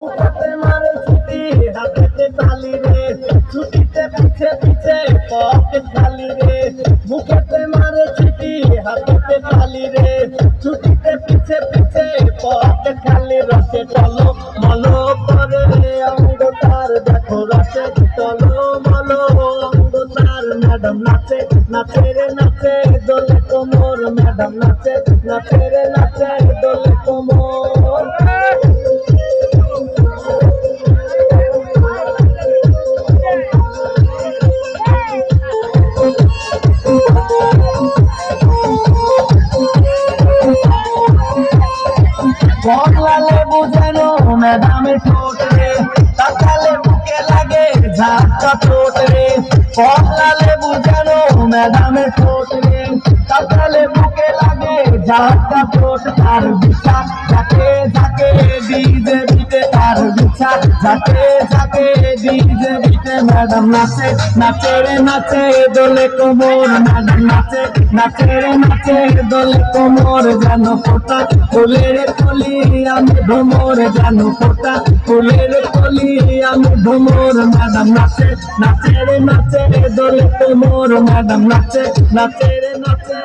হাতে মারে ছুটি হাতে তালি রে, ছুটিতে পিছে পিছে পকেট খালি রে। বুকেতে মারে ছুটি হাতে তালি রে, ছুটিতে পিছে পিছে পকেট খালি। রসে টলো মলো করে অঙ্গ তার, দেখো রসে টলো মলো অঙ্গ তার। ম্যাডাম নাচে নাচে রে নাচে দোলে কোমর, ম্যাডাম নাচে নাচে রে নাচে দোলে কোমর। কমলা লেবু যেন ম্যাডামের ঠোঁট রে, তাকালে বুকে লাগে ঝাঁকা চোট রে। কমলা লেবু যেন ম্যাডামের ঠোঁট রে, তাকালে বুকে লাগে ঝাঁকা চোট। তার বিছা যাকে যাকে ডিজে বিটে, তার বিছা যাকে যাকে ডিজে বিটে। ম্যাডাম নাচে নাচে রে নাচে দোলে কোমর, ম্যাডাম নাচে নাচে রে নাচে দোলে কোমর। যেন ফোটা ফুলের কলি আমি ভ্রমর, যেন ফোটা ফুলের কলি আমি ভ্রমর। ম্যাডাম নাচে নাচে রে নাচে দোলে কোমর, ম্যাডাম নাচে নাচে রে নাচে